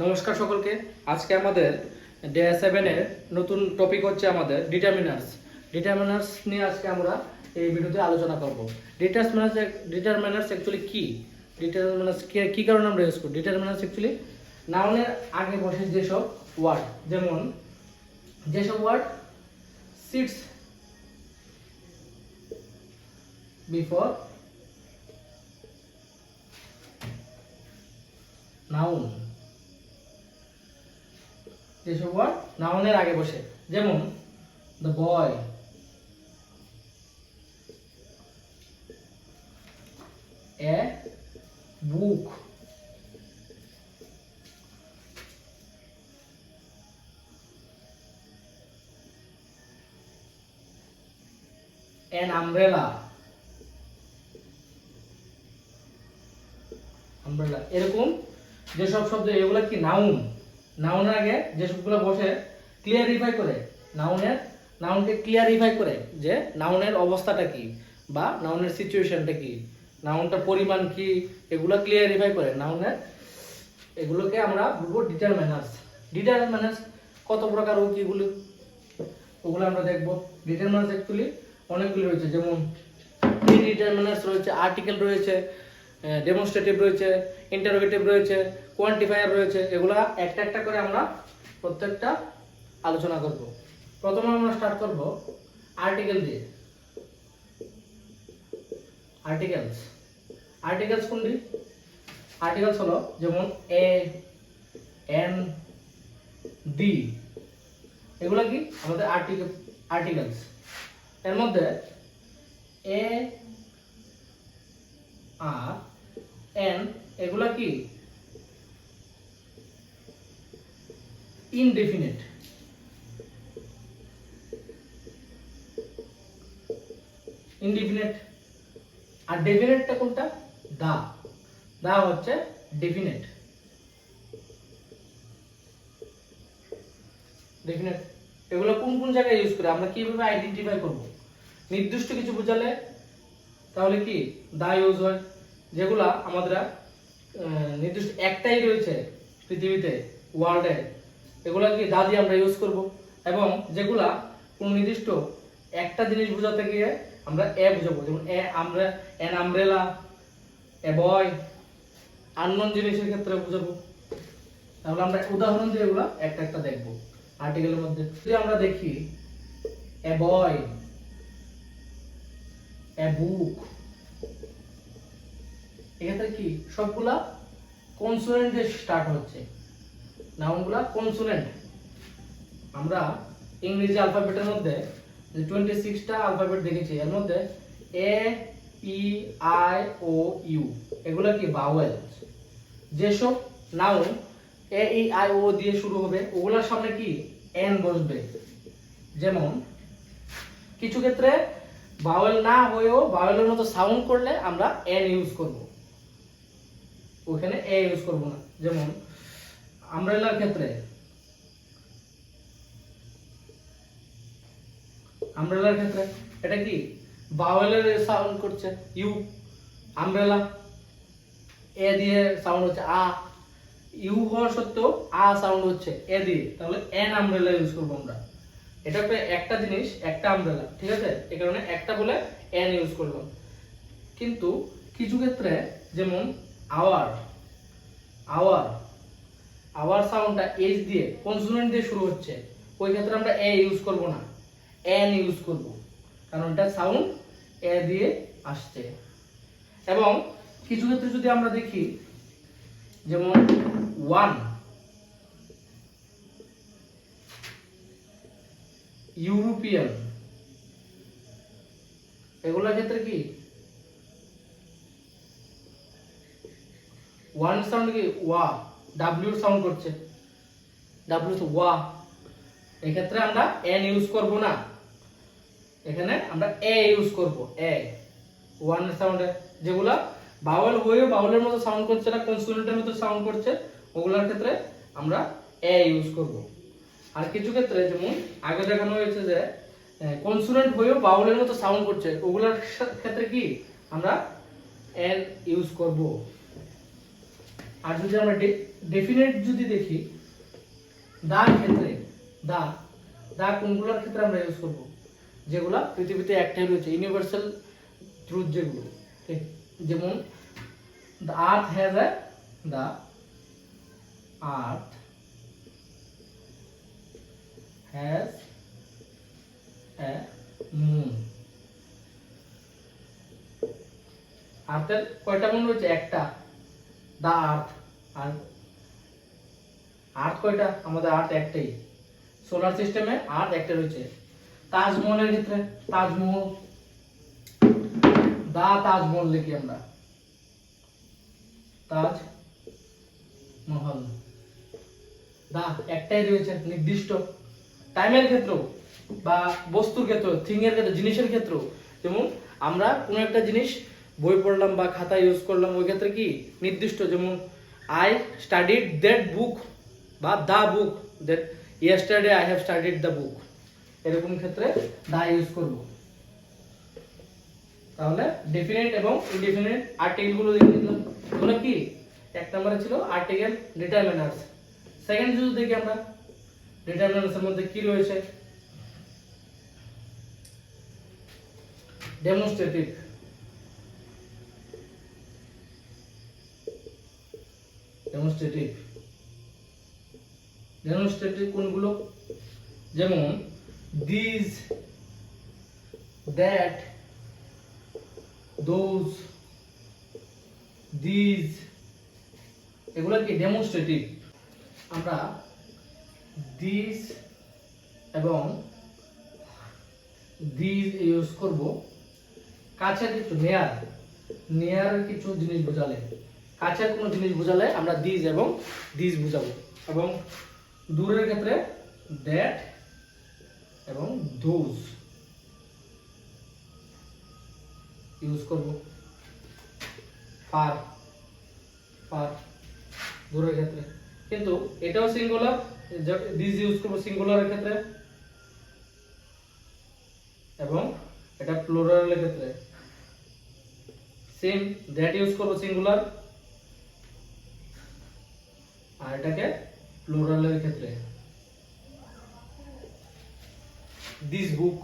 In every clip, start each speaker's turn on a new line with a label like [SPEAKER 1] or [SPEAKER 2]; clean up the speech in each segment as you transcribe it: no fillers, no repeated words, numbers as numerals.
[SPEAKER 1] নমস্কার সকলকে। আজকে আমাদের ডে 7 এর নতুন টপিক হচ্ছে আমাদের ডিটারমিনার্স নিয়ে আজকে আমরা এই ভিডিওতে আলোচনা করব। ডিটারমিনার্স অ্যাকচুয়ালি কি, ডিটারমিনার্স কি কারণে আমরা ইউজ করি। ডিটারমিনার্স অ্যাকচুয়ালি নাউনের আগে বসে যেসব ওয়ার্ড, যেমন যেসব ওয়ার্ড সিটস বিফোর নাউন, যেসব ওয়ার্ড নাউনের আগে বসে, যেমন the boy, A book, an umbrella, এরকম যেসব শব্দ এগুলা কি নাউনের আগে যেসবগুলো বসে ক্লিয়ারিফাই করে, নাউনকে ক্লিয়ারিফাই করে যে নাউনের অবস্থাটা কি বা নাউনের সিচুয়েশনটা কি, নাউনটার পরিমাণ কি, এগুলো ক্লিয়ারিফাই করে নাউনের, এগুলোকে আমরা বলবো ডিটারমিনার্স কত প্রকার ও কিগুলো ওগুলো আমরা দেখবো। ডিটারমিনার্স অ্যাকচুয়ালি অনেকগুলো রয়েছে, যেমন ডিটারমিনার্স রয়েছে, আর্টিকেল রয়েছে, ডেমনস্ট্রেটিভ রয়েছে, ইন্টারোগেটিভ রয়েছে, কোয়ান্টিফায়ার রয়েছে। এগুলা একটা একটা করে আমরা প্রত্যেকটা আলোচনা করব। প্রথমে আমরা স্টার্ট করব আর্টিকেল দিয়ে। আর্টিকেলস কোনটি? আর্টিকেলস হলো যেমন এ, এন, ডি, এগুলা কি আমাদের আর্টিকেলস। এর মধ্যে এ, আর, এন এগুলা কি ইনডেফিনিট। আর ডেফিনিটটা কোনটা? দা হচ্ছে ডেফিনিট। এগুলো কোন কোন জায়গায় ইউজ করে, আমরা কিভাবে আইডেন্টিফাই করব? নির্দিষ্ট কিছু বোঝালে তাহলে কি দা ইউজ হয়। যেগুলা আমাদের নির্দিষ্ট একটাই রয়েছে পৃথিবীতে, ওয়ার্ল্ডে, এগুলা কি দা দিয়ে আমরা ইউজ করব। এবং যেগুলা কোন নির্দিষ্ট একটা জিনিস বোঝাতে গিয়ে আমরা এ বুঝাবো, যেমন এন আমব্রেলা, এ বয়, আননোন জিনিসের ক্ষেত্রে বুঝাবো। তাহলে আমরা উদাহরণ দিয়ে এগুলা একটা একটা দেখবো আর্টিকেলের মধ্যে। যদি আমরা দেখি এ বয়, এ বুক, এক্ষেত্রে কি সবগুলা কনসোনেন্ট দিয়ে স্টার্ট হচ্ছে, নাউনগুলা কনসোনেন্ট। আমরা ইংরেজি অ্যালফাবেটের মধ্যে যে 26টা অ্যালফাবেট দেখেছি, এর মধ্যে এ, ই, আই, ও, ইউ এগুলা কি ভাওয়েল। যেসব নাউন এ, ই, আই, ও দিয়ে শুরু হবে ওগুলার সামনে কি এন বসবে। যেমন কিছু ক্ষেত্রে ভাওয়েল না হয়েও ভাওয়েলের মতো সাউন্ড করলে আমরা এন ইউজ করব, ওখানে এ ইউজ করব না। যেমন আমব্রেলার ক্ষেত্রে এটা কি ভাওয়েলের সাউন্ড করছে ইউ, আমব্রেলা এ দিয়ে সাউন্ড হচ্ছে আ, ইউ হওয়ার সত্ত্বেও আ সাউন্ড হচ্ছে এ দিয়ে, তাহলে এন আমব্রেলা ইউজ করব আমরা। এটা একটা জিনিস, একটা আমব্রেলা, ঠিক আছে, এই কারণে একটা বলে এন ইউজ করলাম। কিন্তু কিছু ক্ষেত্রে যেমন আওয়ার সাউন্ডটা এইচ দিয়ে কনসোনেন্ট দিয়ে শুরু হচ্ছে, ওই ক্ষেত্রে আমরা এ ইউজ করব না, এন ইউজ করব, কারণ এটা সাউন্ড এ দিয়ে আসছে। এবং কিছু ক্ষেত্রে যদি আমরা দেখি, যেমন ওয়ান, ইউরোপিয়ান, এগুলোর ক্ষেত্রে কি ওয়ান সাউন্ড কি ওয়া, ডাব্লিউ সাউন্ড করছে, ডাব্লিউ তো ওয়া, এই ক্ষেত্রে আমরা এন ইউজ করব না, এখানে আমরা এ ইউজ করব। এ ওয়ান সাউন্ডে যেগুলা ভাওয়েল হয়েও ভাওয়েলের মতো সাউন্ড করছে না, কনসোনেন্টের মতো সাউন্ড করছে, ওগুলোর ক্ষেত্রে আমরা এ ইউজ করব। আর কিছু ক্ষেত্রে যেমন আগে দেখানো হয়েছে যে কনসোনেন্ট হয়েও ভাওয়েলের মতো সাউন্ড করছে, ওগুলোর ক্ষেত্রে কি আমরা এন ইউজ করব। আর যদি আমরা ডেফিনেট যদি দেখি দা ক্ষেত্রে দা দা কোনগুলোর ক্ষেত্রে আমরা ইউজ করব, যেগুলা পৃথিবীতে একটাই রয়েছে, ইউনিভার্সাল ট্রুথ যেগুলো, ঠিক যেমন the earth has a the earth has a moon, আর্থের কয়টা মুন রয়েছে? একটা, দা আর্থ। আর আর্থ কয়টা? আমাদের আর্থ একটাই, সোলার সিস্টেমে আর্থ একটা রয়েছে। তাজমহলের ক্ষেত্রে তাজমহল, দা তাজমহল লিখি আমরা, তাজ মহল, দা একটাই রয়েছে নির্দিষ্ট। টাইমের ক্ষেত্রেও বা বস্তুর ক্ষেত্রে, থিং এর ক্ষেত্রে, জিনিসের ক্ষেত্রেও, যেমন আমরা কোনো একটা জিনিস বই পড়লাম বা খাতা ইউজ করলাম, ওই ক্ষেত্রে কি নির্দিষ্ট, যেমন আই স্টাডিড দ্যাট বুক বা the book, that yesterday I have studied the book, এরকম ক্ষেত্রে দা ইউজ করব। তাহলে ডেফিনিট এবং ইনডেফিনিট আর্টিকেল গুলো দেখে দিলাম। এগুলো কি? এক নম্বরে ছিল আর্টিকেল ডিটারমিনার্স। সেকেন্ড যদি দেখি আমরা ডিটারমিনার্স এর মধ্যে কি রয়েছে, ডেমনস্ট্রেটিভ, ডেমনস্ট্রেটিভ, ডেমনস্ট্রেটিভ কোনগুলো? যেমন দিস, দ্যাট, দোজ, দিস, এগুলো কি ডেমনস্ট্রেটিভ। আমরা দিস এবং দিস ইউজ করব কাছের কিছু নিয়ার, নিয়ার কিছু জিনিস বোঝালে, কাছের কোনো জিনিস বোঝালে আমরা দিস এবং দিস বুঝাবো। এবং দূরের ক্ষেত্রে দ্যাট এবং দোজ ইউজ করব। ফার, ফার দূরের ক্ষেত্রে, কিন্তু এটাও সিঙ্গুলার, দিস ইউজ করব সিঙ্গুলারের ক্ষেত্রে, এবং এটা প্লুরালের ক্ষেত্রে সেম, দ্যাট ইউজ করব সিঙ্গুলার, আর এটাকে প্লুরালের ক্ষেত্রে this book,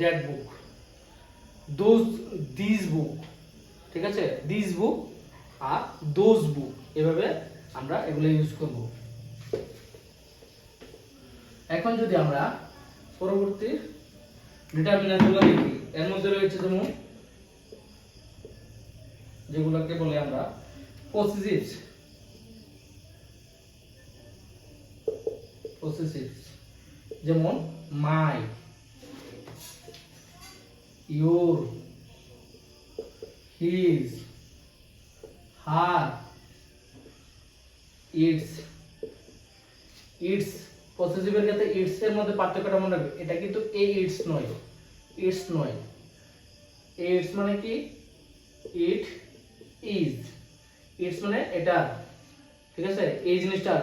[SPEAKER 1] that book, those, this book, ঠিক আছে, দিস বুক আর দোজ বুক, এভাবে আমরা এগুলো ইউজ করব। এখন যদি আমরা পরবর্তী ডিটারমিনারগুলো দেখি, এর মধ্যে রয়েছে যেমন যেগুলোকে বলে আমরা পসেসিভস, পসেসিভস যেমন my, your, his, her, its. ইটস পসেসিভের ক্ষেত্রে ইটস এর মধ্যে পার্থক্যটা মনে রাখবে, এটা কিন্তু এই ইটস নয়, ইটস নয়, ইটস মানে কি? ইট ইজ, ইটস মানে এটা, ঠিক আছে, এই জিনিসটা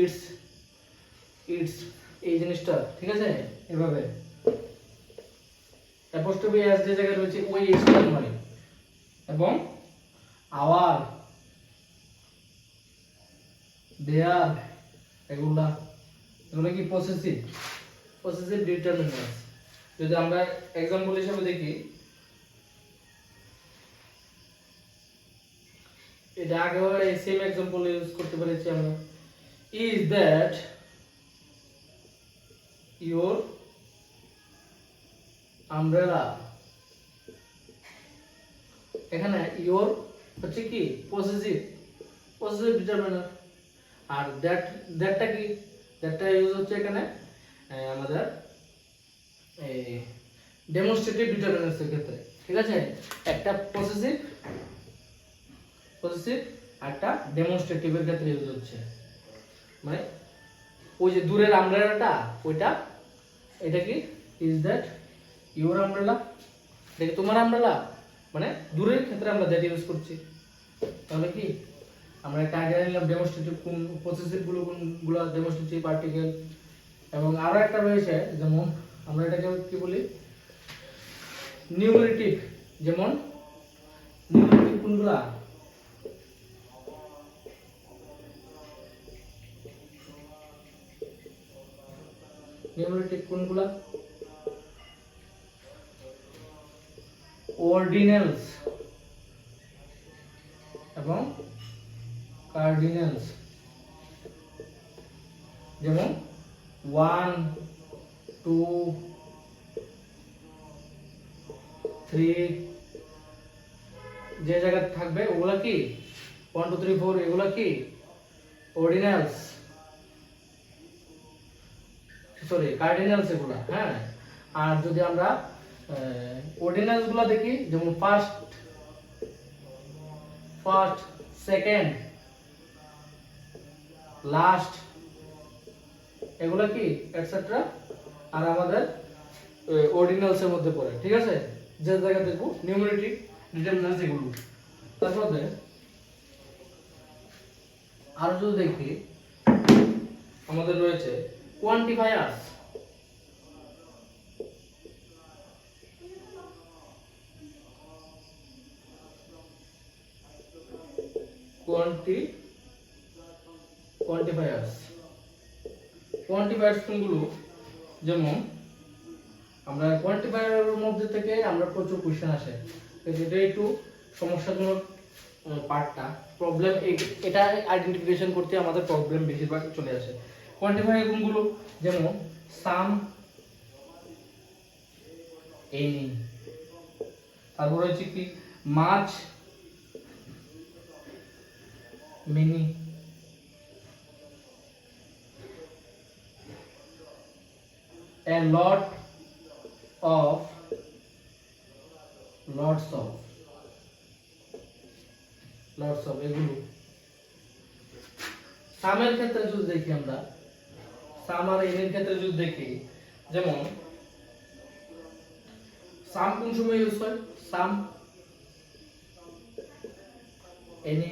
[SPEAKER 1] ইটস, ইটস এই জিনিসটা, ঠিক আছে, এভাবে অ্যাপোস্ট্রফি এস যে জায়গায় রয়েছে ওই ইটসটা নয়। এবং আওয়ার, দেয়ার, এগুলা কি পসেসিভ, পসেসিভ ডিটারমিনার্স। যদি আমরা एग्जांपल হিসেবে দেখি, এটা আগেও এই সেম एग्जांपल ইউজ করতে পেরেছি আমরা, ইজ দ্যাট ইওর আমব্রেলা, এখানে ইওর হচ্ছে কি পসেসিভ, পসেসিভ ডিটারমিনার। আর দ্যাট, দ্যাটটা কি? দ্যাটটা ইউজ হচ্ছে এখানে আমাদের এই ডেমনস্ট্রেটিভ ডিটারমিনার্স এর ক্ষেত্রে, ঠিক আছে, একটা পসেসিভ, পসেসিভ একটা ডেমনস্ট্রেটিভ এর ক্ষেত্রে ইউজ হচ্ছে। মানে ওই যে দূরের আমব্রেলাটা, ওইটা, এটা কি? ইজ দ্যাট ইওর আমব্রেলা, দেখি তোমার আমব্রেলা, মানে দূরের ক্ষেত্রে আমরা দ্যাট ইউজ করছি। তাহলে কি আমরা একটা আইডিয়া নিলাম ডেমনস্ট্রেটিভ কোন, পসেসিভ গুলো কোনগুলো ডেমনস্ট্রেটিভ আর্টিকেল। এবং আরো একটা রয়েছে, যেমন আমরা এটাকে কি বলি, নিউমেরিটিভ। যেমন নিউমেরিটিভ কোনগুলা? নিউমেরিটিক কোনগুলা? অর্ডিনালস এবং কার্ডিনালস। যেমন 1 2 3 যে জায়গায় থাকবে ওগুলা কি 1 2 3 4 এগুলা কি অর্ডিনালস, সরি কার্ডিনালস এগুলা। হ্যাঁ, আর যদি আমরা অর্ডিনালস গুলা দেখি, যেমন ফার্স্ট, সেকেন্ড, লাস্ট, এগুলা কি এটসেট্রা, আর আমাদের অর্ডিনালস এর মধ্যে পড়ে। ঠিক আছে, যে জায়গা দেখবো নিউমেরিটিক ডিটারমিনেন্টস এগুলো। তারপরে আর যদি দেখি আমাদের রয়েছে কোয়ান্টিফায়ার্স। কোয়ান্টিফায়ার্স কোনগুলো? যেমন আমরা কোয়ান্টিফায়ারের মধ্যে থেকে আমরা প্রচুর কোশ্চেন আসে, এটা একটু সমস্যাজনক পার্টটা, প্রবলেম এটা আইডেন্টিফিকেশন করতে আমাদের প্রবলেম বেশিরভাগ চলে আসে। কোয়ান্টিফায়ার কোনগুলো? যেমন সাম, এনি, তারপর হচ্ছে কি মাছ, mini, a lot of, lots of এগুলো। সামের ক্ষেত্রে যদি দেখি আমরা, সাম আর এর ক্ষেত্রে যদি দেখি, যেমন সাম কোন সময় ইউজ হয়? সাম, এনি।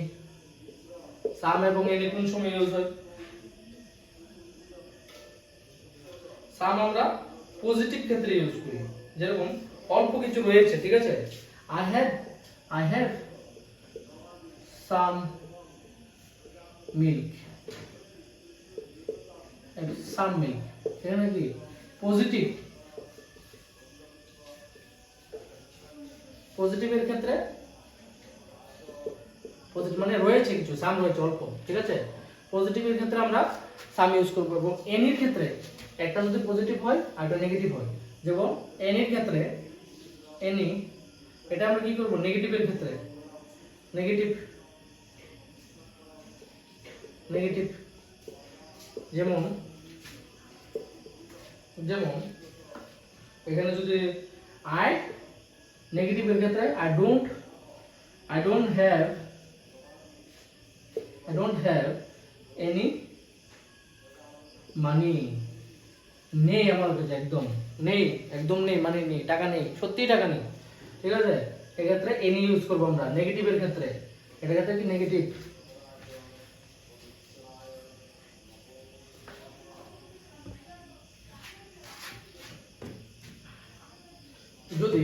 [SPEAKER 1] সাম এবং এনি কোন সময় ইউজ হয়? সাম আমরা পজিটিভ ক্ষেত্রে ইউজ করি, যেরকম অল্প কিছু রয়েছে, ঠিক আছে, I have some milk, এখানে কি পজিটিভের ক্ষেত্রে পজিটিভ মানে রয়েছে কিছু, সাম রয়েছে অল্প, ঠিক আছে, পজিটিভের ক্ষেত্রে আমরা সাম ইউজ করব। এবং এনির ক্ষেত্রে একটা যদি পজিটিভ হয় আর একটা নেগেটিভ হয়, যেমন এনির ক্ষেত্রে এনি, এটা আমরা কি করব? নেগেটিভের ক্ষেত্রে নেগেটিভ, যেমন এখানে যদি আই, নেগেটিভের ক্ষেত্রে I don't have any money, নেই আমার কাছে, একদম নেই, মানে নেই, টাকা নেই, সত্যি টাকা নেই, ঠিক আছে, এক্ষেত্রে এনি ইউজ করবো আমরা নেগেটিভের ক্ষেত্রে। এটা ক্ষেত্রে কি নেগেটিভ। যদি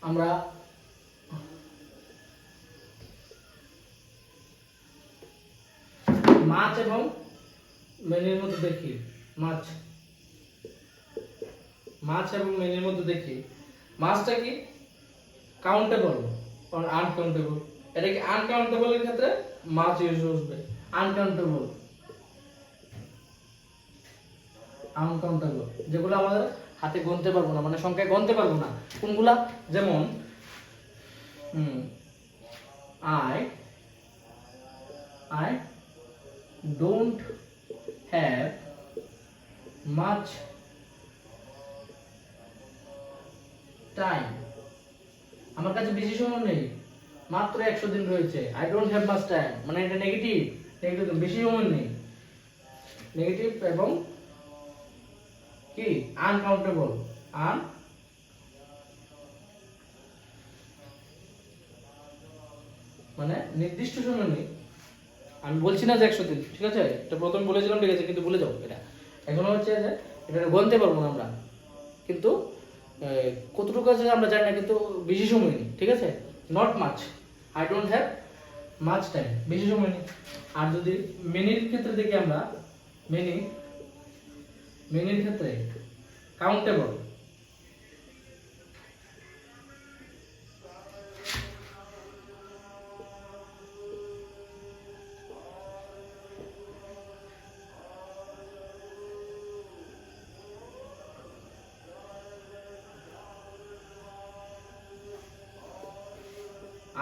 [SPEAKER 1] আমরা মাছ এবং মেনির মধ্যে দেখি, মাছ এবং মেনির মধ্যে দেখি, মাছটা কি কাউন্টেবল আর আনকাউন্টেবল? এটা কি আনকাউন্টেবল এর ক্ষেত্রে মাছ ইউজ হবে, আনকাউন্টেবল যেগুলো আমাদের হাতে গুনতে পারবো না, মানে সংখ্যায় গুনতে পারবো না, কোনগুলা? যেমন I don't have much time, আমার কাছে বেশি সময় নেই, মাত্র 100 দিন রয়েছে। I don't have much time মানে এটা নেগেটিভ, বেশি সময় নেই, নেগেটিভ। এবং কি আনকাউন্টেবল, মানে নির্দিষ্ট সময় নেই। আমি বলছি না যে 100 দিন, ঠিক আছে, এটা প্রথম বলেছিলাম, ঠিক আছে, কিন্তু ভুলে যাও এটা। এখন হচ্ছে যে এটা গুনতে পারবো না আমরা, কিন্তু কতটুকু আছে আমরা জানি না, কিন্তু বেশি সময় নেই, ঠিক আছে, not much, I don't have much time, বেশি সময় নেই। আর যদি মেনির ক্ষেত্রে দেখি আমরা, মেনির ক্ষেত্রে কাউন্টেবল,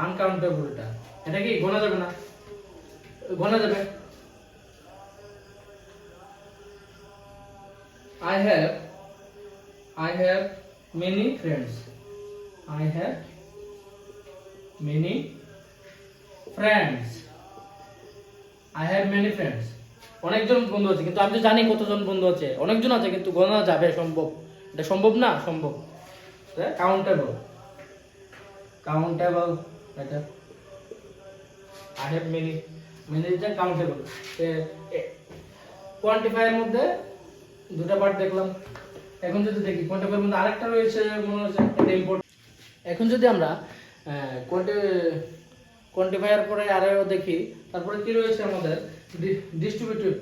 [SPEAKER 1] আনকাউন্টেবল এটা কি গোনা যাবে না? গোনা যাবে। I have many friends. I have many friends. I have many friends. অনেকজন বন্ধু আছে, কিন্তু আমি তো জানি কতজন বন্ধু আছে, অনেকজন আছে কিন্তু গোনা যাবে সম্ভব, এটা সম্ভব না? সম্ভব। কাউন্টেবল, কাউন্টেবল এটা I have many, many is countable. Quantifier মধ্যে দুটো পার্ট দেখলাম। এখন যদি দেখি কোয়ান্টিফায়ার মধ্যে আরেকটা রয়েছে মনে হচ্ছে এটা ইম্পর্টেন্ট। এখন যদি আমরা কোয়ান্টিফায়ার পরে আরো দেখি, তারপরে কি রয়েছে আমাদের ডিস্ট্রিবিউটিভ,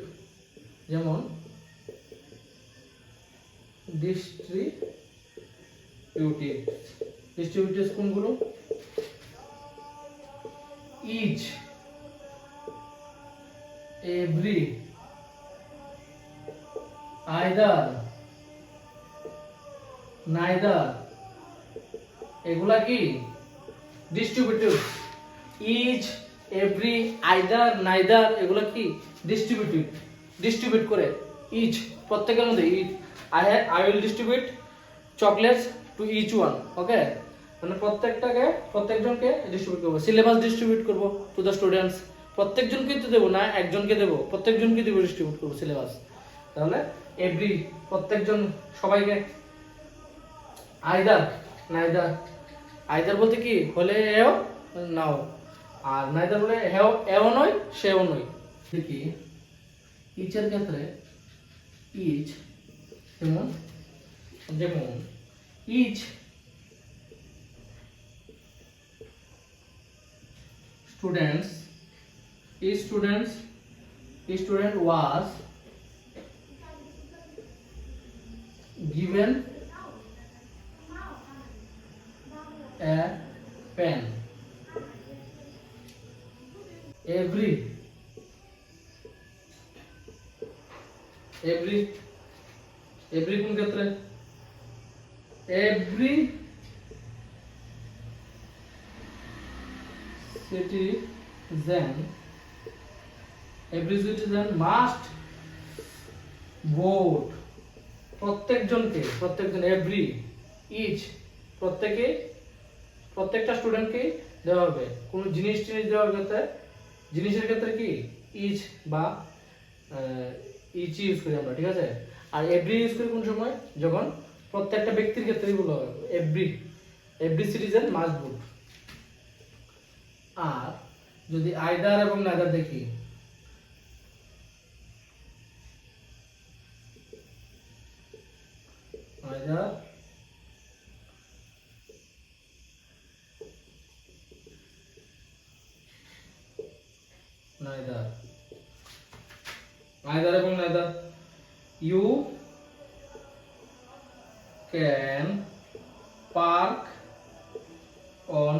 [SPEAKER 1] যেমন ডিস্ট্রিবিউটিভ কোনগুলো? each, every, either, neither, এগুলা কি distributive. each, every, either, neither এগুলা কি ডিস্ট্রিবিউটিভ, ডিস্ট্রিবিউট করে। each প্রত্যেকের মধ্যে I will distribute chocolates to each one, ওকে, মানে প্রত্যেকজনকে ডিস্ট্রিবিউট করব। সিলেবাস ডিস্ট্রিবিউট করব টু দ্য স্টুডেন্টস, প্রত্যেকজনকে তো দেব না, একজনকে দেব, প্রত্যেকজনকে দেব, ডিস্ট্রিবিউট করব সিলেবাস। তাহলে এভরি প্রত্যেকজন সবাইকে। আইদার, নাইদার, আইদার বলতে কি হলে এও নাও, আর নাইদার বলে এও নয় সেও নয়। দেখি ইচের ক্ষেত্রে ইচ, যেমন each student was given a pen. Every কোন ক্ষেত্রে? every citizen must vote. প্রত্যেকজন every, each প্রত্যেকটা স্টুডেন্টকে দেওয়া হবে। কোন জিনিস দেওয়ার ক্ষেত্রে, জিনিসের ক্ষেত্রে কি ইচ বা ইচ ইউজ করি আমরা, ঠিক আছে। আর এভরি ইউজ করি কোন সময়? যখন প্রত্যেকটা ব্যক্তির ক্ষেত্রে বলা হবে এভরি সিটিজেন মাস্ট ভোট। আর যদি আইদার এবং নাইদার দেখি, আইদার, আইদার এবং neither, you can park on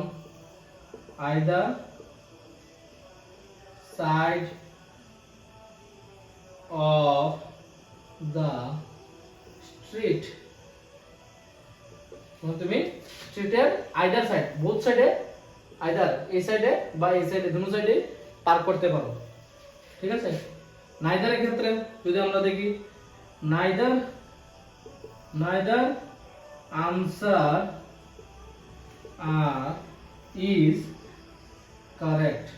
[SPEAKER 1] either side of the street. তুমি স্ট্রিটের আইদার সাইড, বোথ সাইডে, আইদার এই সাইডে বা এই সাইডে, দুটো সাইডে পার্ক করতে পারো, ঠিক আছে। নাইদারের ক্ষেত্রে যদি আমরা দেখি, নাইদার আনসার is correct.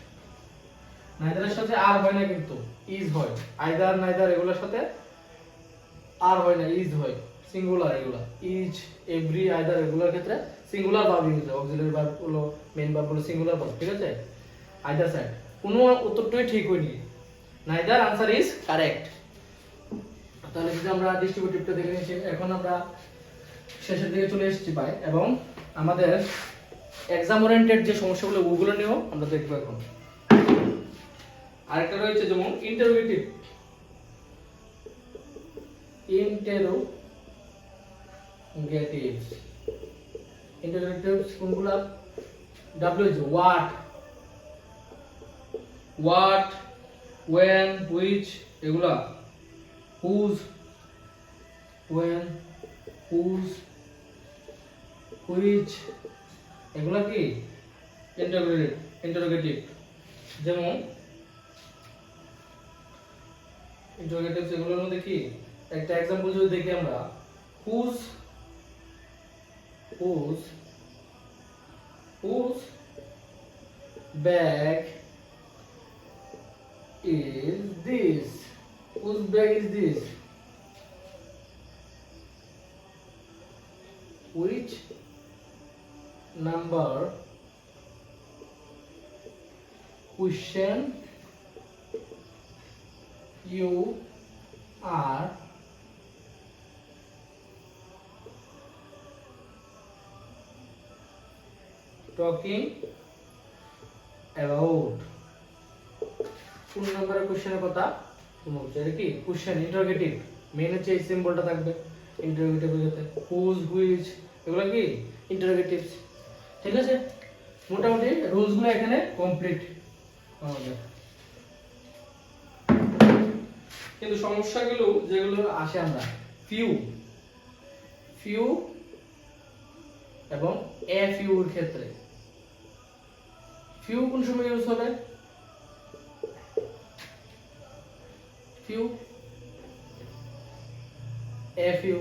[SPEAKER 1] নাইদারের সাথে আর হয় না, কিন্তু ইজ হয়। আইদার, নাইদার এগুলোর সাথে আর হয় না, ইজ হয়, সিঙ্গুলার এগুলা। ইজ, এভরি, আইদার এগুলোর ক্ষেত্রে সিঙ্গুলার ভার্ব ইউজ হয়, অক্সিলারি ভার্ব গুলো, মেইন ভার্ব গুলো সিঙ্গুলার ভার্ব, ঠিক আছে। আইদার সাইড, কোনো উত্তরটাই ঠিক হয়নি, নাইদার আনসার ইজ কারেক্ট। তাহলে যদি আমরা ডিস্ট্রিবিউটিভটা দেখে নিয়েছি, এখন আমরা শেষের দিকে চলে এসেছি পাই, এবং আমাদের এক্সাম ওরিয়েন্টেড যে সমস্যাগুলো ওগুলো নিয়েও আমরা দেখবো এখন। আরেকটা রয়েছে যেমন ইন্টারোগেটিভ। interrogatives interrogatives কোনগুলা WH what when which এগুলা whose when whose which এগুলা কি interrogative যেমন interrogatives এগুলোর মধ্যে কি একটা एग्जांपल যদি দেখি আমরা whose bag is this whose bag is this which number question you are talking about কোন নম্বরের কোশ্চেনের কথা তুমি বলছো এটা কি কোশ্চেন ইন্টারোগেটিভ মেইন হচ্ছে এই সিম্বলটা থাকবে ইন্টারোগেটিভ হতে হুজ হুইচ এগুলো কি ইন্টারোগেটিভস ঠিক আছে মোটামুটি রুলসগুলো এখানে কমপ্লিট আমাদের কিন্তু সমস্যাগুলো যেগুলো আসে আমরা ফিউ এবং এ ফিউর ক্ষেত্রে ফিউ কোন সময় ইউজ হবে ফিউ এ ফিউ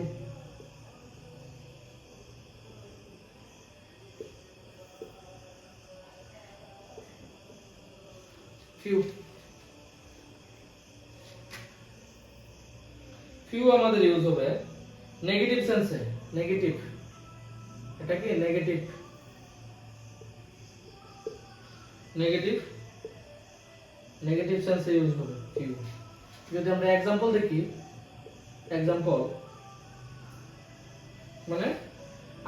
[SPEAKER 1] ফিউ আমাদের ইউজ হবে নেগেটিভ সেন্সে নেগেটিভ এটা কি নেগেটিভ সেন্সে ইউজ হবে ফিউ যদি আমরা एग्जांपल দেখি एग्जांपल মানে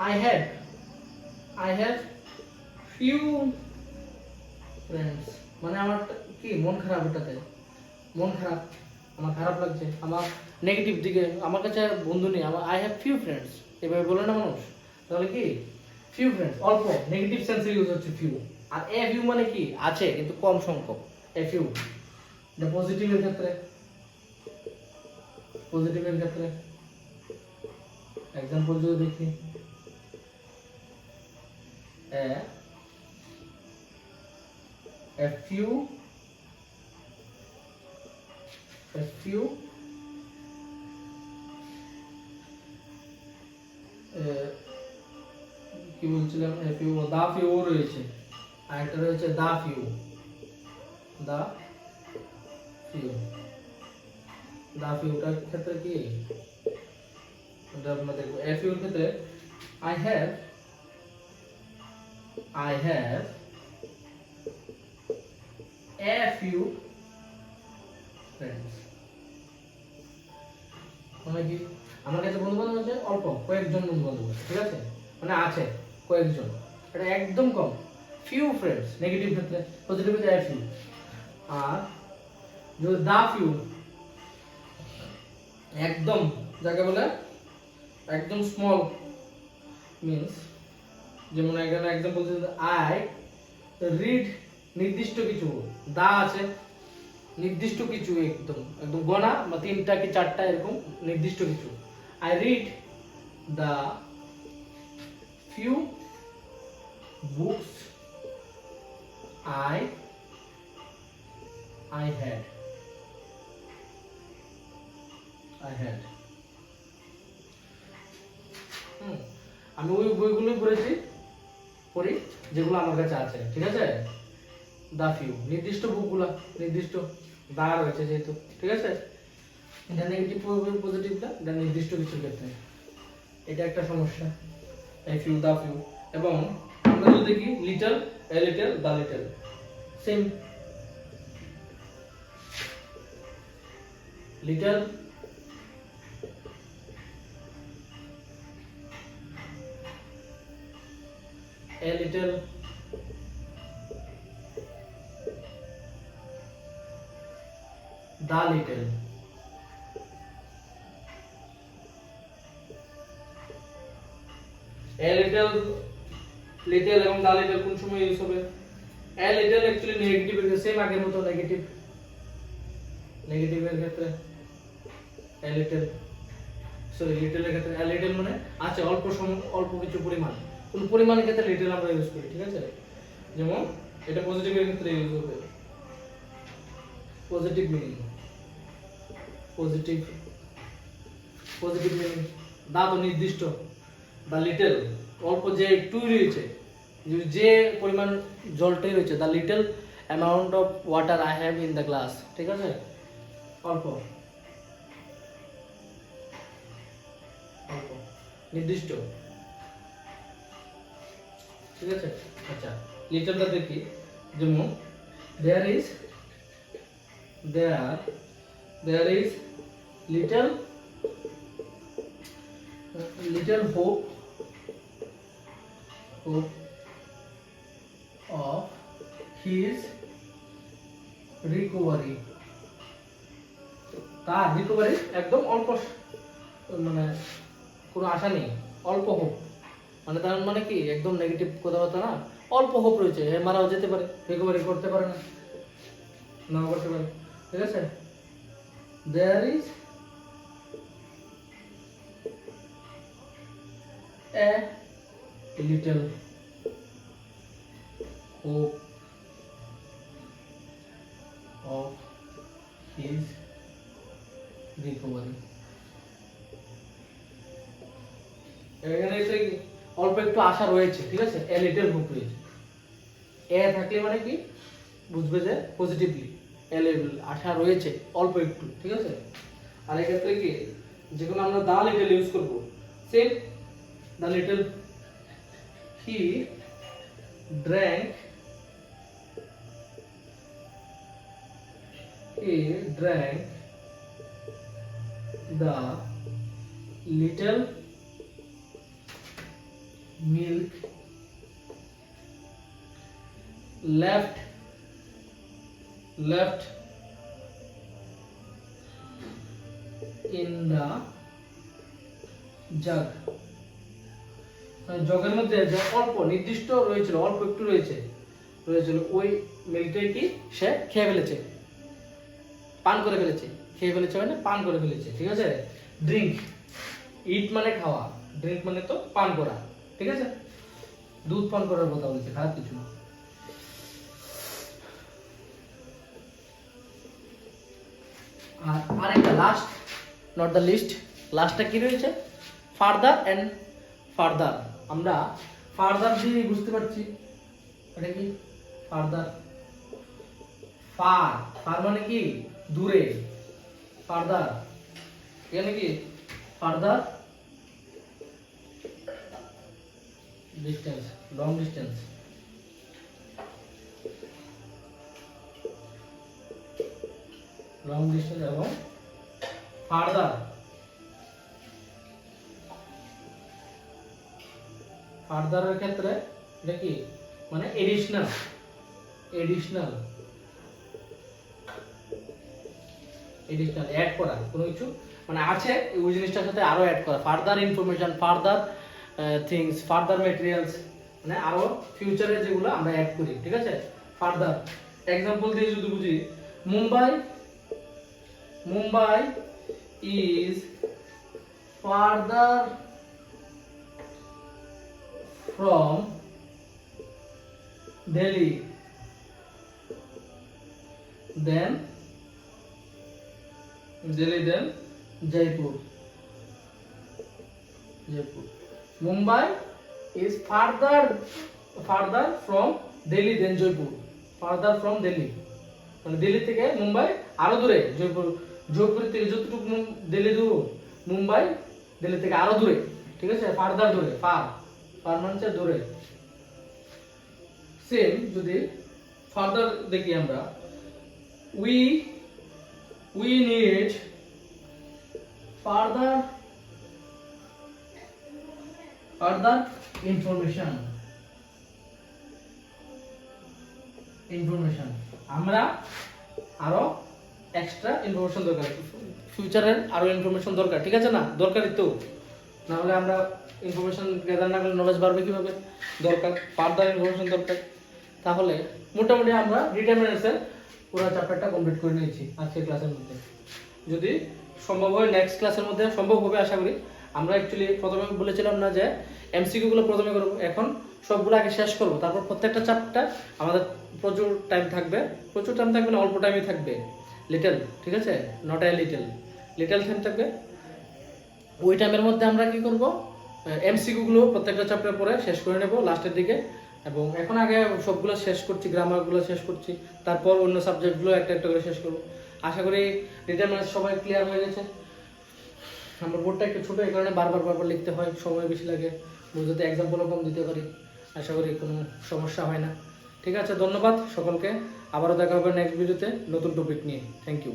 [SPEAKER 1] I have few friends মানে আমার কি মন খারাপ এটাতে মন খারাপ আমার খারাপ লাগছে আমার নেগেটিভ দিকে আমার কাছে বন্ধু নেই আমার I have few friends এভাবে বলে না মানুষ তাহলে কি few friends অল্প নেগেটিভ সেন্সে ইউজ হচ্ছে few আর a few মানে কি আছে কিন্তু কম সংখ্যক a few এটা পজিটিভের ক্ষেত্রে एग्जांपल जो देखिए a few কি বলছিলাম a few দা ফিউ রয়েছে আর একটা রয়েছে দা ফিউ দা ফিউটার ক্ষেত্রে কি এটা আমরা দেখব এ ফিউর ক্ষেত্রে I have a few friends মানে কি আমার কাছে বন্ধু বান্ধব আছে অল্প কয়েকজন বন্ধু বান্ধব আছে ঠিক আছে মানে আছে কয়েকজন এটা একদম কম few friends নেগেটিভ ক্ষেত্রে পজিটিভ ক্ষেত্রে a few আর যদি দা ফিউ একদম যাকে বলে একদম স্মল মিন্স যেমন এখানে एग्जांपल দিতে I read নির্দিষ্ট কিছু দা আছে নির্দিষ্ট কিছু একদম গণা বা তিনটা কি চারটা এরকম নির্দিষ্ট কিছু I read the few books I had আমি ওই বইগুলো পড়ি যেগুলো আমার কাছে আছে ঠিক আছে দা ফিউ নির্দিষ্ট বুকগুলো নির্দিষ্ট দা রয়েছে যেহেতু ঠিক আছে এটা নেগেটিভ পজিটিভটা এটা নির্দিষ্ট কিছুর ক্ষেত্রে এটা একটা সমস্যা এই ফিউ দা ফিউ এবং আমরা যদি দেখি little a little the little same little a little the little a little little এবং দা লিটল কোন সময় ইউজ হবে এ লিটল অ্যাকচুয়ালি নেগেটিভ এর সেম আগের মতো নেগেটিভ নেগেটিভ এর ক্ষেত্রে এ লিটল সরি লিটল এর ক্ষেত্রে এ লিটল মানে আছে অল্প কিছু পরিমাণ কোন পরিমাণের ক্ষেত্রে লিটল আমরা ইউজ করি ঠিক আছে যেমন এটা পজিটিভ এর ক্ষেত্রে ইউজ হবে পজিটিভ মিনিং পজিটিভ মিনিং দা তো নির্দিষ্ট দা লিটল অল্প যে একটু রয়েছে যে পরিমাণ জলটাই রয়েছে the little amount of water I have in the glass ঠিক আছে অল্প অল্প নির্দিষ্ট ঠিক আছে আচ্ছা লিটলটা দেখি যেমন there is little hope of his recovery তার রিকভারি একদম অল্প মানে কোনো আশা নেই অল্প হোপ মানে তার মানে কি একদম নেগেটিভ কথাবার্তা না অল্প হোপ রয়েছে মারাও যেতে পারে রিকভারি করতে পারে না নাও করতে পারে ঠিক আছে there is a little hope of his recovery এখানে এসে অল্প একটু আশা রয়েছে ঠিক আছে a little hope রয়েছে এ থাকলে মানে কি বুঝবে যে পজিটিভলি a little আশা রয়েছে অল্প একটু ঠিক আছে আর এই ক্ষেত্রে কি যেগুলো আমরা দা লিটল ইউজ করব same the little he drank the little milk left in the jug জগের মধ্যে যে অল্প নির্দিষ্ট রয়েছিল অল্প একটু রয়েছিল ওই মিল্কটাই কি সে খেয়ে ফেলেছে পান করে ফেলেছে খেয়ে ফেলেছে মানে পান করে ফেলেছে ঠিক আছে ড্রিঙ্ক ইট মানে খাওয়া ড্রিঙ্ক মানে তো পান করা ঠিক আছে দুধ পান করার কথা বলছে খারাপ কিছু না আর আরেকটা লাস্ট নট দ্য লিস্ট লাস্টটা কি রয়েছে ফার্দার এন্ড ফার্দার আমরা ফার্দার দিয়ে বুঝতে পারছি এটা কি ফার্দার ফার মানে কি দূরে ফার্দার এখানে কি ফার্দার ডিসটেন্স লং ডিসটেন্স এবং ফার্দারের ক্ষেত্রে এটা কি মানে এডিশনাল অ্যাড করা কোনো কিছু মানে আছে ওই জিনিসটার সাথে আরো অ্যাড করা further information further things further materials মানে আরো ফিউচারে যেগুলো আমরা অ্যাড করি ঠিক আছে ফার্দার এক্সাম্পল দিয়ে যদি বুঝি Mumbai is farther from Delhi than Jaipur. Mumbai is farther from Delhi than Jaipur. Farther from Delhi. মানে দিল্লি থেকে মুম্বাই আরো দূরে জয়পুর থেকে যতটুকু দিল্লি দূর মুম্বাই দিল্লি থেকে আরো দূরে ঠিক আছে ফার্দার দূরে ফার মানে দূরে সেম যদি ফার্দার দেখি আমরা we need further information আমরা আরো এক্সট্রা ইনফরমেশন দরকার ফিউচারের আরো ইনফরমেশন দরকার ঠিক আছে না দরকারই তো নাহলে আমরা ইনফরমেশন গ্যাদার না করলে নলেজ বাড়বে কীভাবে? দরকার ফার্দার ইনফরমেশন দরকার। তাহলে মোটামুটি আমরা ডিটারমিনেন্টসের পুরো চ্যাপ্টারটা কমপ্লিট করে নিয়েছি আজকের ক্লাসের মধ্যে। যদি সম্ভব হয় নেক্সট ক্লাসের মধ্যে সম্ভব হবে আশা করি। আমরা অ্যাকচুয়ালি প্রথমে বলেছিলাম না যে এমসিকিউগুলো প্রথমে করবো, এখন সবগুলো আগে শেষ করবো, তারপর প্রত্যেকটা চ্যাপ্টার আমাদের প্রচুর টাইম থাকবে, প্রচুর টাইম থাকবে না, অল্প টাইমই থাকবে, লিটল, ঠিক আছে, not a little, little time থাকবে। ওই টাইমের মধ্যে আমরা কি করব, এমসিকিউগুলো প্রত্যেকটা চ্যাপ্টার পরে শেষ করে নেব লাস্টের দিকে। এবং এখন আগে সবগুলো শেষ করছি, গ্রামারগুলো শেষ করছি, তারপর অন্য সাবজেক্টগুলো একটা একটা করে শেষ করব। আশা করি ডিটারমিনেন্টস সবাই ক্লিয়ার হয়ে গেছে। আমার বোর্ডটা একটু ছোটো, এই কারণে বারবার লিখতে হয়, সময় বেশি লাগে, বুঝতে এক্সাম্পলও কম দিতে পারি। আশা করি কোনো সমস্যা হয় না। ঠিক আছে, ধন্যবাদ সকলকে। আবারও দেখা হবে নেক্সট ভিডিওতে নতুন টপিক নিয়ে। Thank you.